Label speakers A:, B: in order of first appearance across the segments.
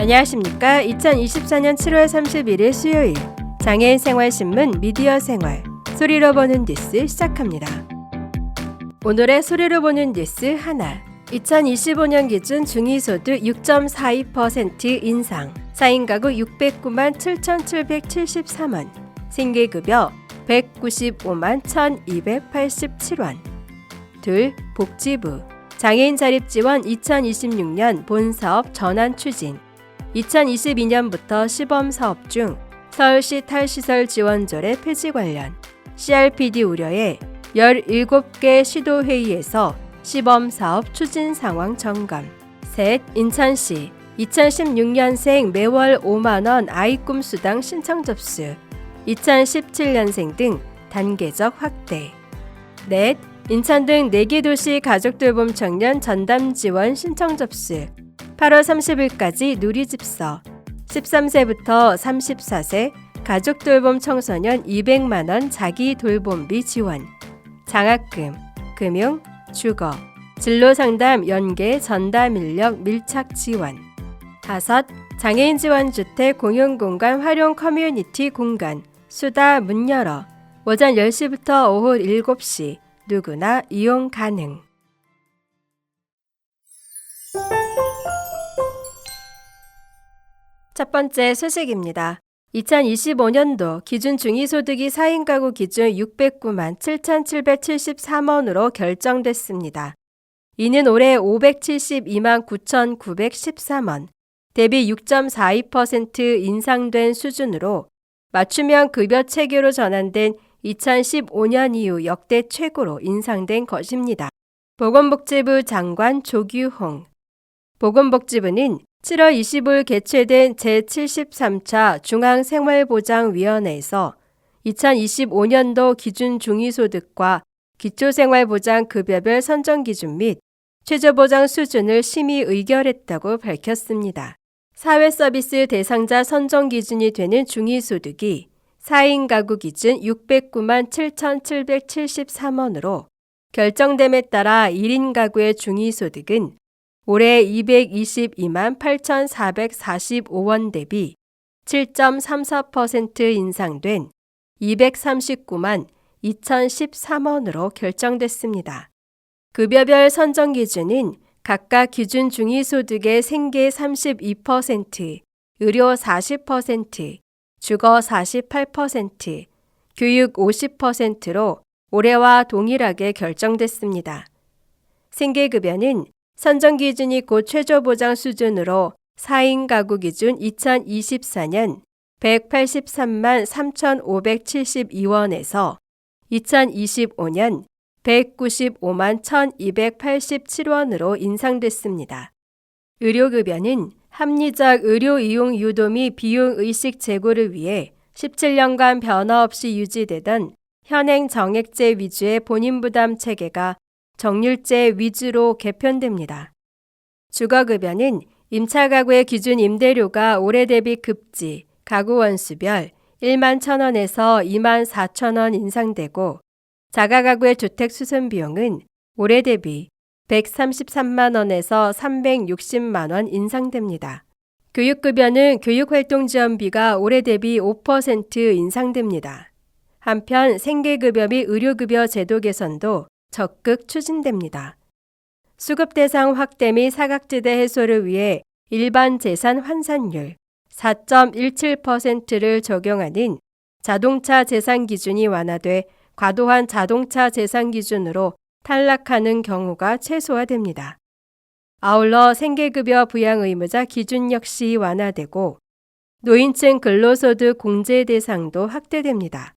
A: 안녕하십니까. 2024년 7월 31일 수요일 장애인 생활신문 미디어 생활 소리로 보는 뉴스 시작합니다. 오늘의 소리로 보는 뉴스 하나. 2025년 기준 중위소득 6.42% 인상, 4인 가구 609만 7,773원, 생계급여 195만 1,287원. 둘, 복지부 장애인 자립지원 2026년 본사업 전환 추진. 2022년부터 시범사업 중 서울시 탈시설 지원조례 폐지 관련 CRPD 우려에 17개 시도회의에서 시범사업 추진 상황 점검. 셋, 인천시 2016년생 매월 5만원 아이꿈 수당 신청 접수, 2017년생 등 단계적 확대. 넷, 인천 등 4개 도시 가족돌봄 청년 전담 지원 신청 접수, 8월 30일까지 누리집서, 13세부터 34세 가족돌봄 청소년 200만원 자기돌봄비 지원, 장학금, 금융, 주거, 진로상담 연계 전담인력 밀착 지원. 5. 장애인 지원주택 공용공간 활용 커뮤니티 공간 수다 문 열어 오전 10시부터 오후 7시 누구나 이용 가능. 첫 번째 소식입니다. 2025년도 기준 중위소득이 4인 가구 기준 609만 7,773원으로 결정됐습니다. 이는 올해 572만 9,913원, 대비 6.42% 인상된 수준으로 맞춤형 급여 체계로 전환된 2015년 이후 역대 최고로 인상된 것입니다. 보건복지부 장관 조규홍. 보건복지부는 7월 20일 개최된 제73차 중앙생활보장위원회에서 2025년도 기준 중위소득과 기초생활보장급여별 선정기준 및 최저보장 수준을 심의 의결했다고 밝혔습니다. 사회서비스 대상자 선정기준이 되는 중위소득이 4인 가구 기준 609만 7,773원으로 결정됨에 따라 1인 가구의 중위소득은 올해 222만 8,445원 대비 7.34% 인상된 239만 2,013원으로 결정됐습니다. 급여별 선정 기준은 각각 기준 중위소득의 생계 32%, 의료 40%, 주거 48%, 교육 50%로 올해와 동일하게 결정됐습니다. 생계급여는 선정 기준이 곧 최저보장 수준으로 4인 가구 기준 2024년 183만 3,572원에서 2025년 195만 1,287원으로 인상됐습니다. 의료급여는 합리적 의료 이용 유도 및 비용의식 제고를 위해 17년간 변화 없이 유지되던 현행 정액제 위주의 본인부담 체계가 정률제 위주로 개편됩니다. 주거급여는 임차 가구의 기준 임대료가 올해 대비 급지, 가구 원수별 1만 1,000원에서 2만 4,000원 인상되고 자가가구의 주택 수선 비용은 올해 대비 133만 원에서 360만 원 인상됩니다. 교육급여는 교육활동지원비가 올해 대비 5% 인상됩니다. 한편 생계급여 및 의료급여 제도 개선도 적극 추진됩니다. 수급 대상 확대 및 사각지대 해소를 위해 일반 재산 환산율 4.17%를 적용하는 자동차 재산 기준이 완화돼 과도한 자동차 재산 기준으로 탈락하는 경우가 최소화됩니다. 아울러 생계급여 부양 의무자 기준 역시 완화되고 노인층 근로소득 공제 대상도 확대됩니다.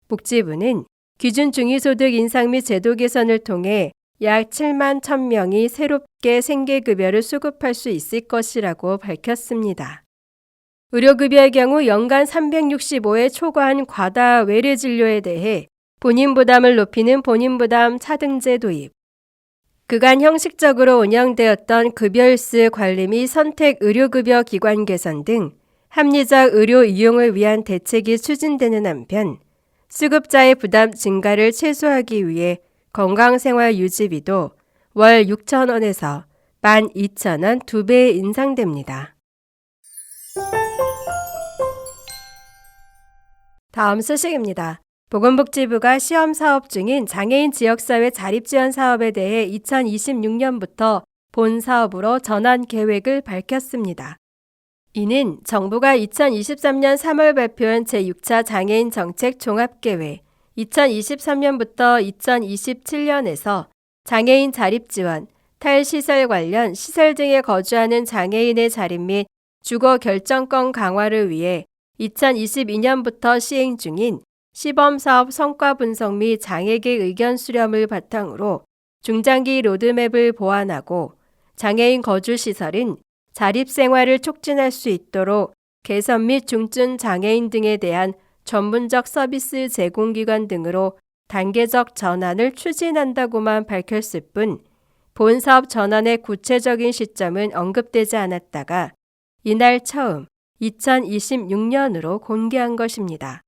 A: 복지부는 기준 중위소득 인상 및 제도 개선을 통해 약 7만 1,000명이 새롭게 생계급여를 수급할 수 있을 것이라고 밝혔습니다. 의료급여의 경우 연간 365회 초과한 과다 외래 진료에 대해 본인 부담을 높이는 본인부담 차등제 도입, 그간 형식적으로 운영되었던 급여일수 관리 및 선택 의료급여 기관 개선 등 합리적 의료 이용을 위한 대책이 추진되는 한편 수급자의 부담 증가를 최소화하기 위해 건강생활 유지비도 월 6,000원에서 12,000원 2배 인상됩니다. 다음 소식입니다. 보건복지부가 시험 사업 중인 장애인 지역사회 자립지원 사업에 대해 2026년부터 본 사업으로 전환 계획을 밝혔습니다. 이는 정부가 2023년 3월 발표한 제6차 장애인 정책 종합계획 2023년부터 2027년에서 장애인 자립지원, 탈시설 관련 시설 등에 거주하는 장애인의 자립 및 주거 결정권 강화를 위해 2022년부터 시행 중인 시범사업 성과 분석 및 장애계 의견 수렴을 바탕으로 중장기 로드맵을 보완하고 장애인 거주시설은 자립생활을 촉진할 수 있도록 개선 및 중증 장애인 등에 대한 전문적 서비스 제공기관 등으로 단계적 전환을 추진한다고만 밝혔을 뿐 본사업 전환의 구체적인 시점은 언급되지 않았다가 이날 처음 2026년으로 공개한 것입니다.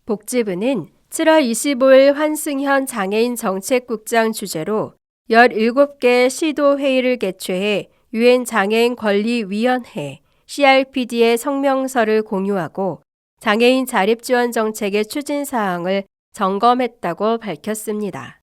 A: 복지부는 7월 25일 환승현 장애인 정책국장 주재로 17개 시도회의를 개최해 유엔 장애인 권리위원회 CRPD의 성명서를 공유하고 장애인 자립지원 정책의 추진 사항을 점검했다고 밝혔습니다.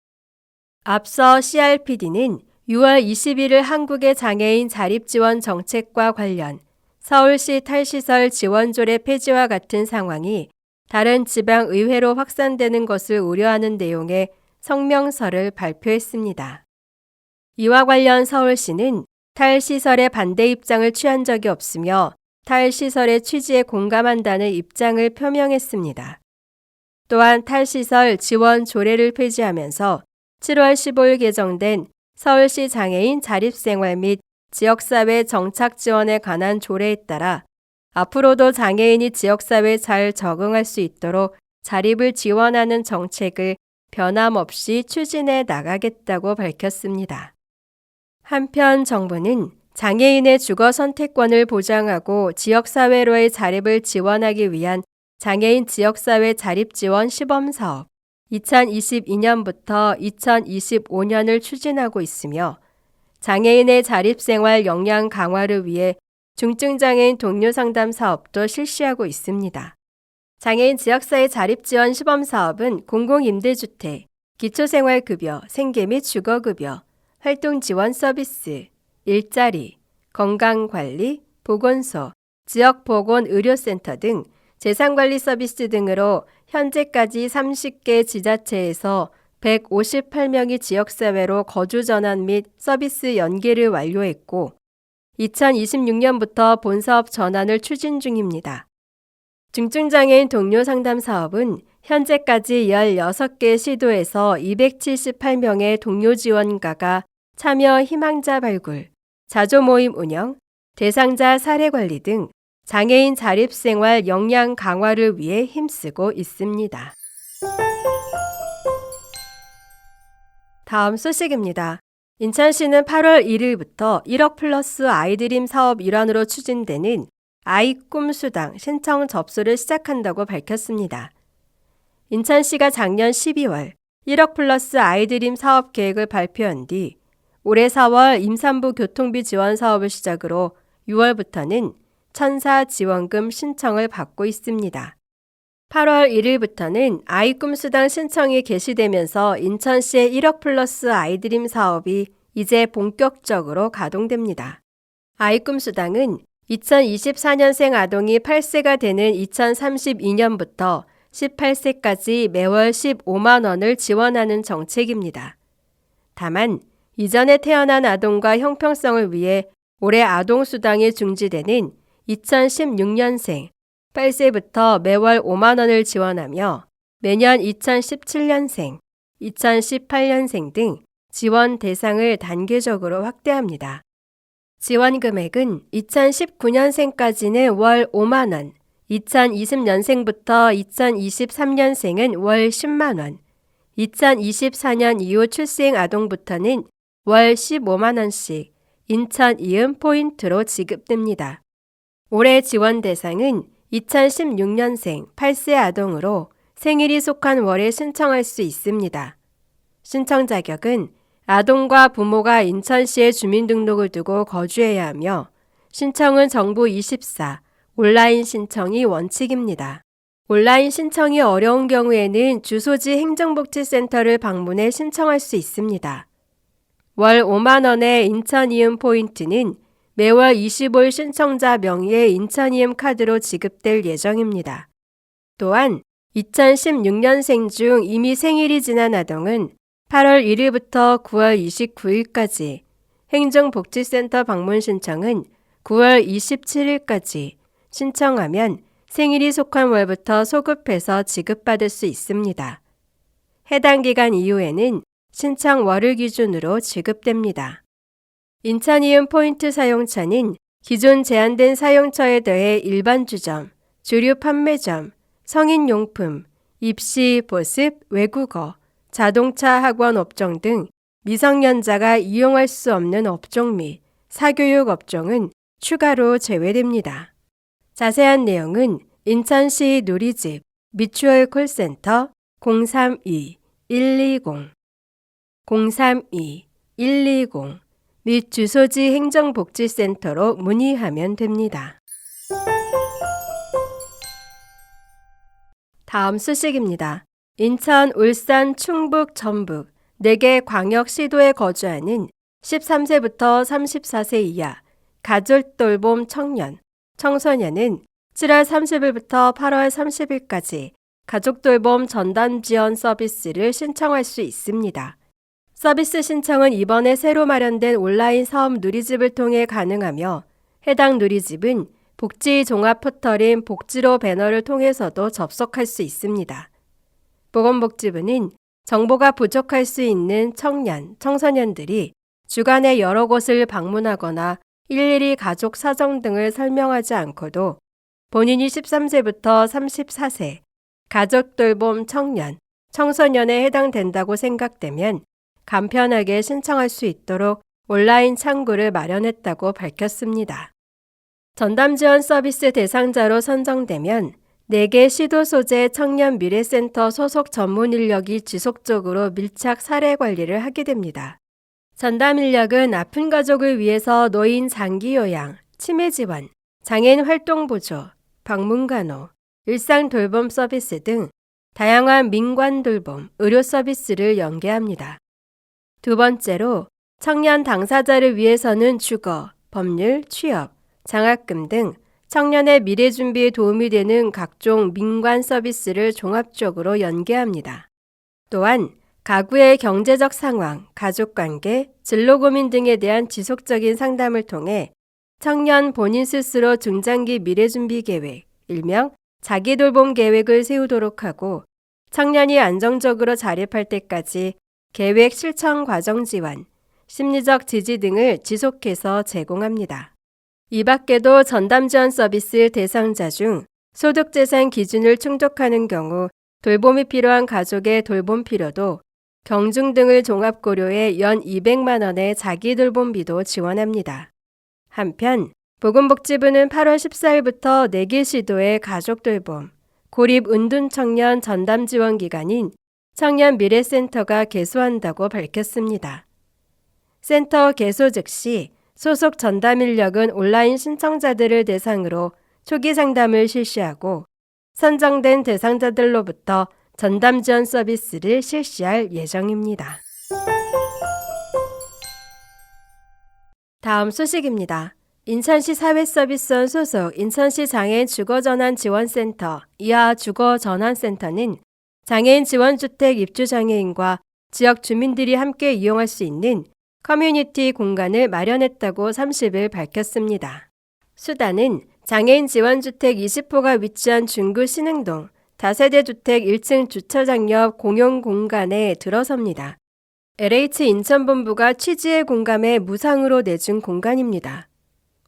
A: 앞서 CRPD는 6월 21일 한국의 장애인 자립지원 정책과 관련 서울시 탈시설 지원조례 폐지와 같은 상황이 다른 지방의회로 확산되는 것을 우려하는 내용의 성명서를 발표했습니다. 이와 관련 서울시는 탈시설에 반대 입장을 취한 적이 없으며 탈시설의 취지에 공감한다는 입장을 표명했습니다. 또한 탈시설 지원 조례를 폐지하면서 7월 15일 개정된 서울시 장애인 자립생활 및 지역사회 정착 지원에 관한 조례에 따라 앞으로도 장애인이 지역사회에 잘 적응할 수 있도록 자립을 지원하는 정책을 변함없이 추진해 나가겠다고 밝혔습니다. 한편 정부는 장애인의 주거 선택권을 보장하고 지역사회로의 자립을 지원하기 위한 장애인 지역사회 자립지원 시범사업 2022년부터 2025년을 추진하고 있으며 장애인의 자립생활 역량 강화를 위해 중증장애인 동료상담 사업도 실시하고 있습니다. 장애인 지역사회 자립지원 시범사업은 공공임대주택, 기초생활급여, 생계 및 주거급여, 활동지원 서비스, 일자리, 건강관리, 보건소, 지역보건의료센터 등 재산관리 서비스 등으로 현재까지 30개 지자체에서 158명이 지역사회로 거주 전환 및 서비스 연계를 완료했고 2026년부터 본사업 전환을 추진 중입니다. 중증장애인 동료 상담 사업은 현재까지 16개 시도에서 278명의 동료 지원가가 참여 희망자 발굴, 자조 모임 운영, 대상자 사례 관리 등 장애인 자립생활 역량 강화를 위해 힘쓰고 있습니다. 다음 소식입니다. 인천시는 8월 1일부터 1억 플러스 아이드림 사업 일환으로 추진되는 아이 꿈 수당 신청 접수를 시작한다고 밝혔습니다. 인천시가 작년 12월 1억 플러스 아이드림 사업 계획을 발표한 뒤 올해 4월 임산부 교통비 지원 사업을 시작으로 6월부터는 천사 지원금 신청을 받고 있습니다. 8월 1일부터는 아이 꿈 수당 신청이 개시되면서 인천시의 1억 플러스 아이드림 사업이 이제 본격적으로 가동됩니다. 아이 꿈 수당은 2024년생 아동이 8세가 되는 2032년부터 18세까지 매월 15만 원을 지원하는 정책입니다. 다만 이전에 태어난 아동과 형평성을 위해 올해 아동수당이 중지되는 2016년생 8세부터 매월 5만 원을 지원하며 매년 2017년생, 2018년생 등 지원 대상을 단계적으로 확대합니다. 지원 금액은 2019년생까지는 월 5만 원, 2020년생부터 2023년생은 월 10만 원, 2024년 이후 출생 아동부터는 월 15만 원씩 인천 이음 포인트로 지급됩니다. 올해 지원 대상은 2016년생 8세 아동으로 생일이 속한 월에 신청할 수 있습니다. 신청 자격은 아동과 부모가 인천시에 주민등록을 두고 거주해야 하며 신청은 정부 24 온라인 신청이 원칙입니다. 온라인 신청이 어려운 경우에는 주소지 행정복지센터를 방문해 신청할 수 있습니다. 월 5만 원의 인천이음 포인트는 매월 25일 신청자 명의의 인천이음 카드로 지급될 예정입니다. 또한 2016년생 중 이미 생일이 지난 아동은 8월 1일부터 9월 29일까지, 행정복지센터 방문 신청은 9월 27일까지 신청하면 생일이 속한 월부터 소급해서 지급받을 수 있습니다. 해당 기간 이후에는 신청 월을 기준으로 지급됩니다. 인천이음 포인트 사용처는 기존 제한된 사용처에 더해 일반 주점, 주류 판매점, 성인용품, 입시, 보습, 외국어, 자동차 학원 업종 등 미성년자가 이용할 수 없는 업종 및 사교육 업종은 추가로 제외됩니다. 자세한 내용은 인천시 누리집 미추홀 콜센터 032-120, 032-120 및 주소지 행정복지센터로 문의하면 됩니다. 다음 소식입니다. 인천, 울산, 충북, 전북 4개 광역시도에 거주하는 13세부터 34세 이하 가족돌봄 청년, 청소년은 7월 30일부터 8월 30일까지 가족돌봄 전담 지원 서비스를 신청할 수 있습니다. 서비스 신청은 이번에 새로 마련된 온라인 사업 누리집을 통해 가능하며 해당 누리집은 복지 종합 포털인 복지로 배너를 통해서도 접속할 수 있습니다. 보건복지부는 정보가 부족할 수 있는 청년, 청소년들이 주간에 여러 곳을 방문하거나 일일이 가족 사정 등을 설명하지 않고도 본인이 13세부터 34세 가족돌봄 청년, 청소년에 해당된다고 생각되면 간편하게 신청할 수 있도록 온라인 창구를 마련했다고 밝혔습니다. 전담 지원 서비스 대상자로 선정되면 4개 시도 소재 청년 미래센터 소속 전문 인력이 지속적으로 밀착 사례 관리를 하게 됩니다. 전담 인력은 아픈 가족을 위해서 노인 장기 요양, 치매 지원, 장애인 활동 보조, 방문 간호, 일상 돌봄 서비스 등 다양한 민관 돌봄, 의료 서비스를 연계합니다. 두 번째로 청년 당사자를 위해서는 주거, 법률, 취업, 장학금 등 청년의 미래 준비에 도움이 되는 각종 민관 서비스를 종합적으로 연계합니다. 또한 가구의 경제적 상황, 가족관계, 진로 고민 등에 대한 지속적인 상담을 통해 청년 본인 스스로 중장기 미래 준비 계획, 일명 자기 돌봄 계획을 세우도록 하고 청년이 안정적으로 자립할 때까지 계획 실천 과정 지원, 심리적 지지 등을 지속해서 제공합니다. 이 밖에도 전담 지원 서비스 대상자 중 소득재산 기준을 충족하는 경우 돌봄이 필요한 가족의 돌봄 필요도 경중 등을 종합 고려해 연 200만 원의 자기 돌봄비도 지원합니다. 한편 보건복지부는 8월 14일부터 4개 시도의 가족 돌봄, 고립 은둔 청년 전담 지원 기관인 청년 미래센터가 개소한다고 밝혔습니다. 센터 개소 즉시 소속 전담 인력은 온라인 신청자들을 대상으로 초기 상담을 실시하고 선정된 대상자들로부터 전담 지원 서비스를 실시할 예정입니다. 다음 소식입니다. 인천시 사회서비스원 소속 인천시 장애인 주거전환 지원센터 이하 주거전환센터는 장애인 지원주택 입주장애인과 지역 주민들이 함께 이용할 수 있는 커뮤니티 공간을 마련했다고 30일 밝혔습니다. 수단은 장애인 지원주택 20호가 위치한 중구 신흥동 다세대 주택 1층 주차장 옆 공용 공간에 들어섭니다. LH 인천본부가 취지에 공감해 무상으로 내준 공간입니다.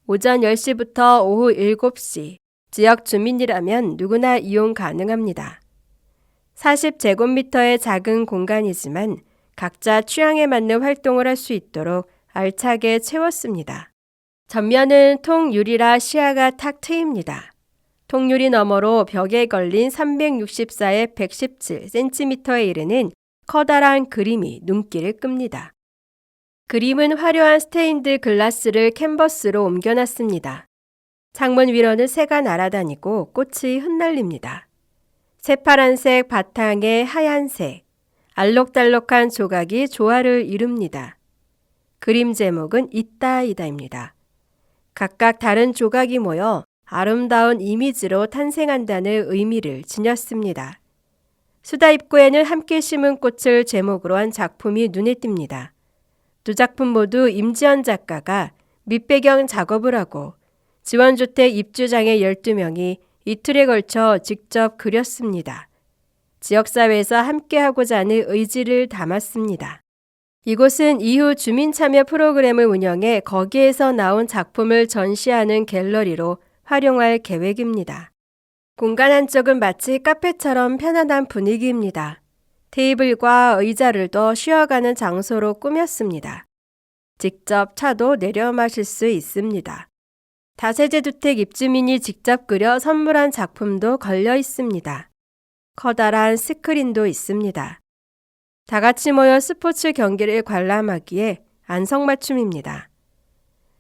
A: 오전 10시부터 오후 7시, 지역 주민이라면 누구나 이용 가능합니다. 40제곱미터의 작은 공간이지만 각자 취향에 맞는 활동을 할 수 있도록 알차게 채웠습니다. 전면은 통유리라 시야가 탁 트입니다. 통유리 너머로 벽에 걸린 364에 117cm에 이르는 커다란 그림이 눈길을 끕니다. 그림은 화려한 스테인드 글라스를 캔버스로 옮겨놨습니다. 창문 위로는 새가 날아다니고 꽃이 흩날립니다. 새파란색 바탕에 하얀색, 알록달록한 조각이 조화를 이룹니다. 그림 제목은 있다이다입니다. 각각 다른 조각이 모여 아름다운 이미지로 탄생한다는 의미를 지녔습니다. 수다 입구에는 함께 심은 꽃을 제목으로 한 작품이 눈에 띕니다. 두 작품 모두 임지연 작가가 밑배경 작업을 하고 지원주택 입주장애 12명이 이틀에 걸쳐 직접 그렸습니다. 지역사회에서 함께하고자 하는 의지를 담았습니다. 이곳은 이후 주민참여 프로그램을 운영해 거기에서 나온 작품을 전시하는 갤러리로 활용할 계획입니다. 공간 한쪽은 마치 카페처럼 편안한 분위기입니다. 테이블과 의자를 둬 쉬어가는 장소로 꾸몄습니다. 직접 차도 내려 마실 수 있습니다. 다세대 주택 입주민이 직접 그려 선물한 작품도 걸려 있습니다. 커다란 스크린도 있습니다. 다 같이 모여 스포츠 경기를 관람하기에 안성맞춤입니다.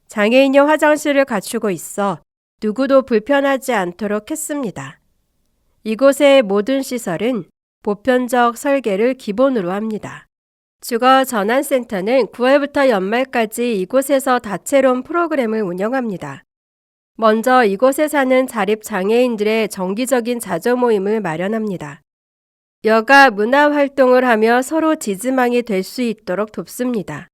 A: 장애인용 화장실을 갖추고 있어 누구도 불편하지 않도록 했습니다. 이곳의 모든 시설은 보편적 설계를 기본으로 합니다. 주거전환센터는 9월부터 연말까지 이곳에서 다채로운 프로그램을 운영합니다. 먼저 이곳에 사는 자립장애인들의 정기적인 자조 모임을 마련합니다. 여가 문화활동을 하며 서로 지지망이 될 수 있도록 돕습니다.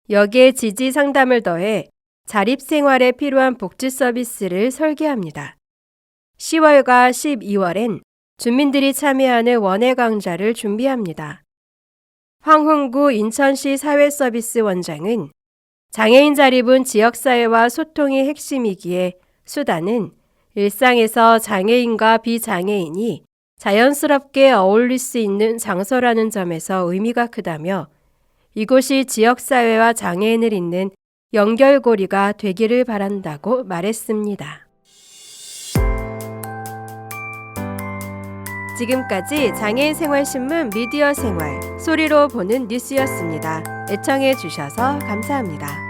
A: 여기에 지지 상담을 더해 자립생활에 필요한 복지 서비스를 설계합니다. 10월과 12월엔 주민들이 참여하는 원예 강좌를 준비합니다. 황흥구 인천시 사회서비스 원장은 장애인 자립은 지역사회와 소통이 핵심이기에 수다는 일상에서 장애인과 비장애인이 자연스럽게 어울릴 수 있는 장소라는 점에서 의미가 크다며 이곳이 지역사회와 장애인을 잇는 연결고리가 되기를 바란다고 말했습니다. 지금까지 장애인생활신문 미디어생활 소리로 보는 뉴스였습니다. 애청해 주셔서 감사합니다.